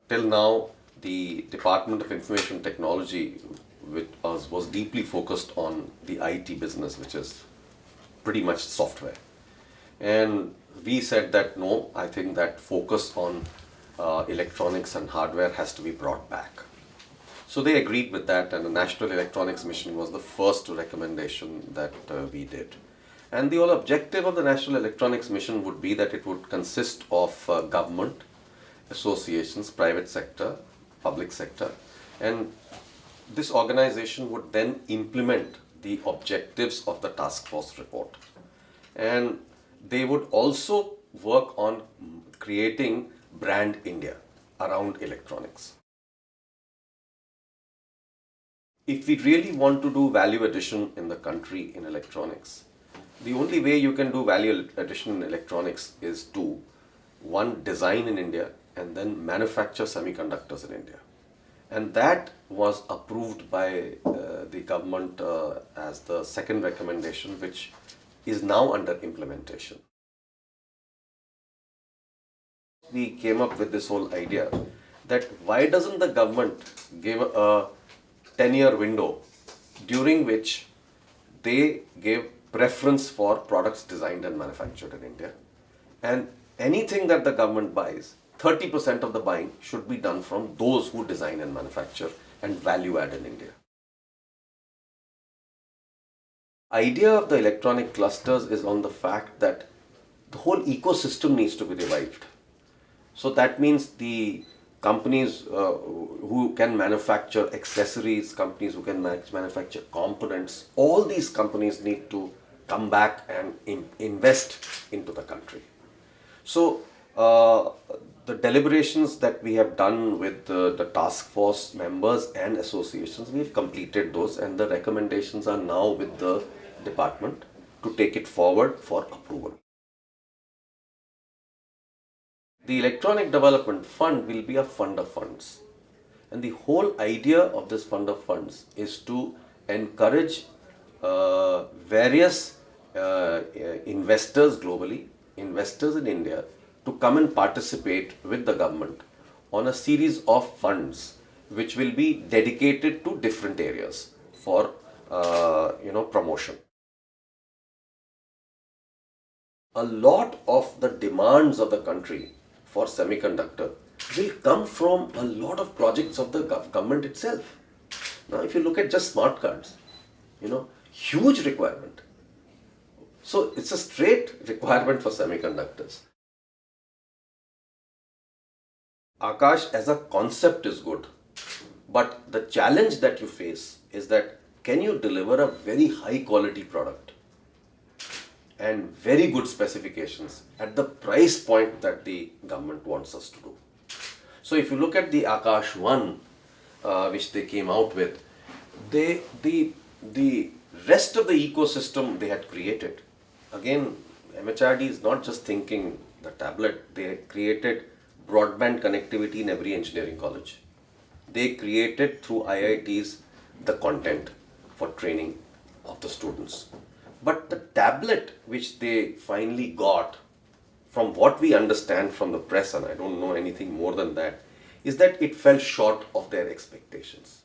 Till now, the Department of Information Technology was deeply focused on the IT business, which is pretty much software. And we said that no, I think that focus on electronics and hardware has to be brought back. So they agreed with that, and the National Electronics Mission was the first recommendation that we did. And the whole objective of the National Electronics Mission would be that it would consist of government, associations, private sector, public sector, and this organization would then implement the objectives of the task force report. And they would also work on creating brand India around electronics. If we really want to do value addition in the country in electronics, the only way you can do value addition in electronics is to, one, design in India and then manufacture semiconductors in India. And that was approved by the government as the second recommendation, which is now under implementation. We came up with this whole idea that why doesn't the government give a 10-year window during which they give preference for products designed and manufactured in India, and anything that the government buys, 30% of the buying should be done from those who design and manufacture and value add in India. Idea of the electronic clusters is on the fact that the whole ecosystem needs to be revived. So that means the companies who can manufacture accessories, companies who can manufacture components, all these companies need to come back and invest into the country. So the deliberations that we have done with the task force members and associations, we've completed those, and the recommendations are now with the department to take it forward for approval. The Electronic Development Fund will be a fund of funds. And the whole idea of this fund of funds is to encourage various investors globally, investors in India, to come and participate with the government on a series of funds which will be dedicated to different areas for promotion. A lot of the demands of the country for semiconductor will come from a lot of projects of the government itself. Now, if you look at just smart cards, huge requirement. So it's a straight requirement for semiconductors. Akash as a concept is good, but the challenge that you face is that can you deliver a very high quality product and very good specifications at the price point that the government wants us to do. So if you look at the Akash 1, which they came out with, the rest of the ecosystem they had created. Again, MHRD is not just thinking the tablet, they created broadband connectivity in every engineering college. They created through IITs the content for training of the students. But the tablet which they finally got, from what we understand from the press, and I don't know anything more than that, is that it fell short of their expectations.